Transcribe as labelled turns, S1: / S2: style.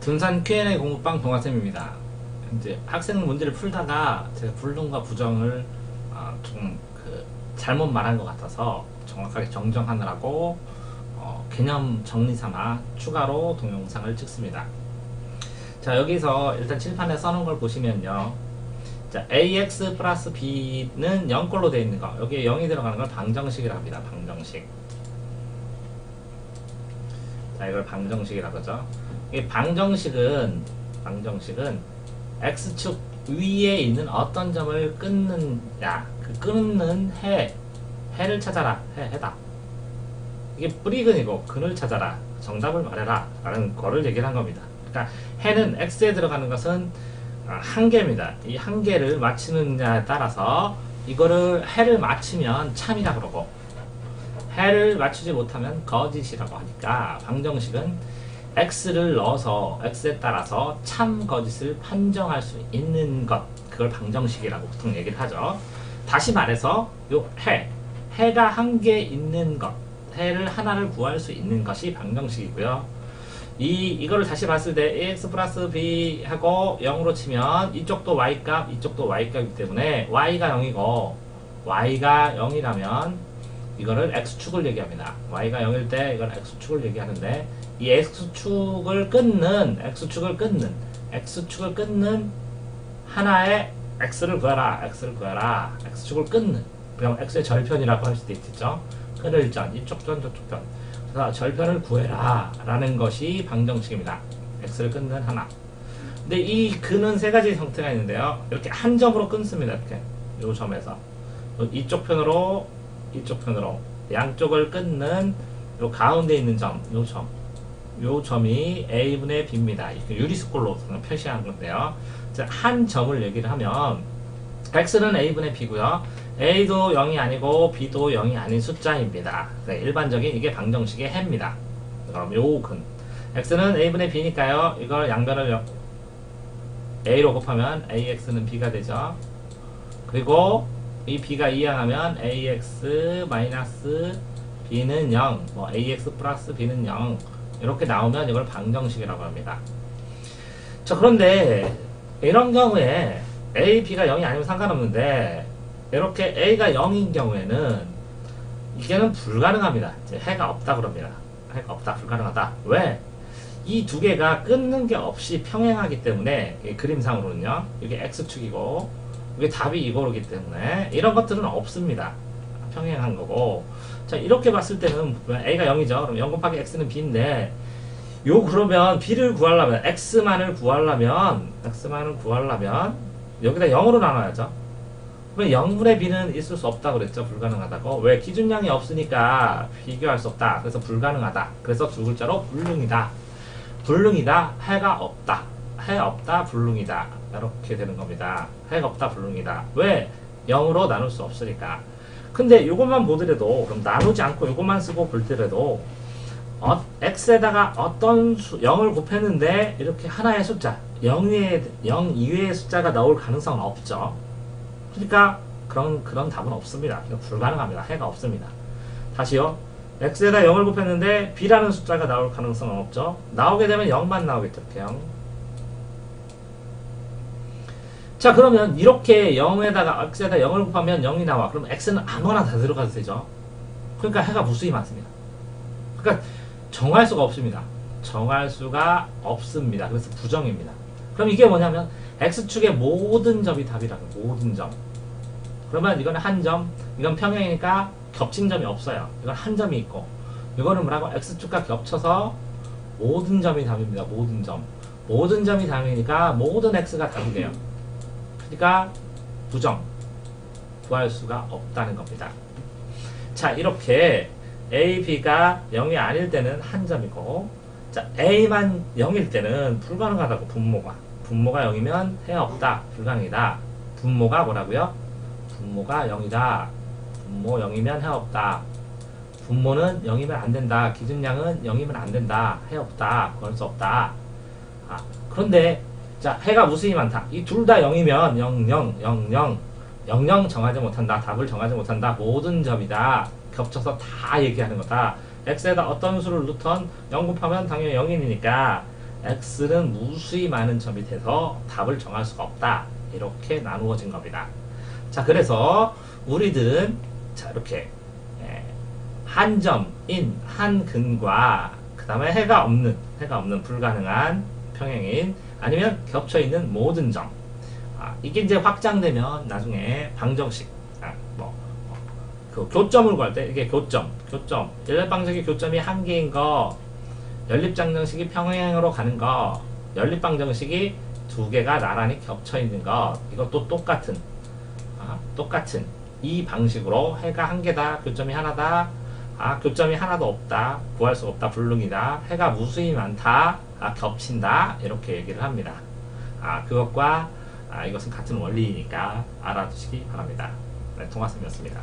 S1: 둔산 Q&A 공부방 동아쌤입니다. 이제 학생 문제를 풀다가 제가 불능과 부정을 조금 잘못 말한 것 같아서 정확하게 정정하느라고 개념 정리 삼아 추가로 동영상을 찍습니다. 자, 여기서 일단 칠판에 써놓은 걸 보시면요. 자, ax 플러스 b는 0꼴로 되어 있는 거, 여기에 0이 들어가는 걸 방정식이라고 합니다. 방정식. 자, 이걸 방정식이라고 하죠. 이 방정식은 x축 위에 있는 어떤 점을 끊느냐, 그 끊는 해를 찾아라. 해다. 이게 뿌리근이고 근을 찾아라, 정답을 말해라 라는 거를 얘기를 한 겁니다. 그러니까 해는 x에 들어가는 것은 한 개입니다. 이 한 개를 맞추느냐에 따라서 이거를 해를 맞추면 참이라 그러고, 해를 맞추지 못하면 거짓이라고 하니까 방정식은 x를 넣어서 x에 따라서 참 거짓을 판정할 수 있는 것, 그걸 방정식이라고 보통 얘기를 하죠. 다시 말해서 요 해가 한 개 있는 것, 해를 하나를 구할 수 있는 것이 방정식이고요. 이거를 다시 봤을 때 ax 플러스 b 하고 0으로 치면 이쪽도 y값, 이쪽도 y값이기 때문에 y가 0이고, y가 0이라면 이거를 x축을 얘기합니다. y가 0일 때 이건 x축을 얘기하는데, 이 x축을 끊는 하나의 x를 구하라, x축을 끊는, 그럼 x의 절편이라고 할 수도 있겠죠. 끊을 전, 이쪽 전, 저쪽 전. 그래서 절편을 구해라 라는 것이 방정식입니다. x를 끊는 하나. 근데 이 근은 세 가지 형태가 있는데요. 이렇게 한 점으로 끊습니다. 이렇게 요 점에서 이쪽 편으로 양쪽을 끊는 요 가운데 있는 점, 요 점이 a분의 b입니다. 이렇게 유리스꼴로 표시하는 건데요. 한 점을 얘기를 하면 x는 a분의 b고요. a도 0이 아니고 b도 0이 아닌 숫자입니다. 일반적인 이게 방정식의 해입니다. 그럼 요 근 x는 a분의 b니까요. 이걸 양변을 a로 곱하면 ax는 b가 되죠. 그리고 이 b가 이항하면 ax 마이너스 b는 0, 뭐 ax 플러스 b는 0 이렇게 나오면 이걸 방정식이라고 합니다. 자, 그런데 이런 경우에 a, b가 0이 아니면 상관없는데, 이렇게 a가 0인 경우에는 이게는 불가능합니다. 이제 해가 없다 그럽니다. 해가 없다, 불가능하다. 왜? 이 두 개가 끊는 게 없이 평행하기 때문에, 그림상으로는요, 이게 x축이고 이게 답이 이거로기 때문에 이런 것들은 없습니다. 평행한 거고. 자, 이렇게 봤을 때는 a가 0이죠. 그럼 0 곱하기 x는 b인데, 그러면 b를 구하려면, x만을 구하려면 여기다 0으로 나눠야죠. 그럼 0분의 b는 있을 수 없다고 그랬죠. 불가능하다고. 왜? 기준량이 없으니까 비교할 수 없다. 그래서 불가능하다. 그래서 두 글자로 불능이다. 해가 없다. 해 없다, 불능이다. 이렇게 되는 겁니다. 해가 없다, 불능이다. 왜? 0으로 나눌 수 없으니까. 근데 이것만 보더라도, 그럼 나누지 않고 이것만 쓰고 볼 때라도, x에다가 어떤 0을 곱했는데 이렇게 하나의 숫자 0 이외의 숫자가 나올 가능성은 없죠. 그러니까 그런 답은 없습니다. 불가능합니다. 해가 없습니다. 다시요. x에다 0을 곱했는데 b라는 숫자가 나올 가능성은 없죠. 나오게 되면 0만 나오겠죠. 이렇게 0. 자, 그러면 이렇게 x에다 0을 곱하면 0이 나와. 그럼 x는 아무나 다 들어가도 되죠. 그러니까 해가 무수히 많습니다. 그러니까 정할 수가 없습니다. 그래서 부정입니다. 그럼 이게 뭐냐면 x축의 모든 점이 답이라는 거예요. 모든 점. 그러면 이거는 한 점, 이건 평행이니까 겹친 점이 없어요. 이건 한 점이 있고, 이거는 뭐라고? x축과 겹쳐서 모든 점이 답입니다. 모든 점이 답이니까 모든 x가 답이 돼요. 그러니까 부정. 구할 수가 없다는 겁니다. 자, 이렇게 a, b가 0이 아닐 때는 한 점이고, 자, a만 0일 때는 불가능하다고. 분모가 0이면 해 없다, 불가능이다. 분모가 뭐라고요? 분모가 0이다. 분모 0이면 해 없다. 분모는 0이면 안 된다. 기준량은 0이면 안 된다. 해 없다, 구할 수 없다. 그런데 자, 해가 무수히 많다. 이 둘 다 0이면 00 정하지 못한다. 답을 정하지 못한다. 모든 점이다. 겹쳐서 다 얘기하는 거다. x에다 어떤 수를 넣던 0 곱하면 당연히 0이니까 x는 무수히 많은 점이 돼서 답을 정할 수가 없다. 이렇게 나누어진 겁니다. 자, 그래서 우리들은 자, 이렇게 한 점인 한 근과 그 다음에 해가 없는 불가능한 평행인 아니면 겹쳐 있는 모든 점. 이게 이제 확장되면 나중에 방정식, 그 교점을 구할 때 이게 교점. 연립방정식의 교점이 한 개인 거, 연립방정식이 평행으로 가는 거, 연립방정식이 두 개가 나란히 겹쳐 있는 거, 이것도 똑같은 이 방식으로 해가 한 개다, 교점이 하나다, 교점이 하나도 없다, 구할 수 없다, 불능이다, 해가 무수히 많다, 겹친다, 이렇게 얘기를 합니다. 그것과 이것은 같은 원리이니까 알아두시기 바랍니다. 네, 통화쌤이었습니다.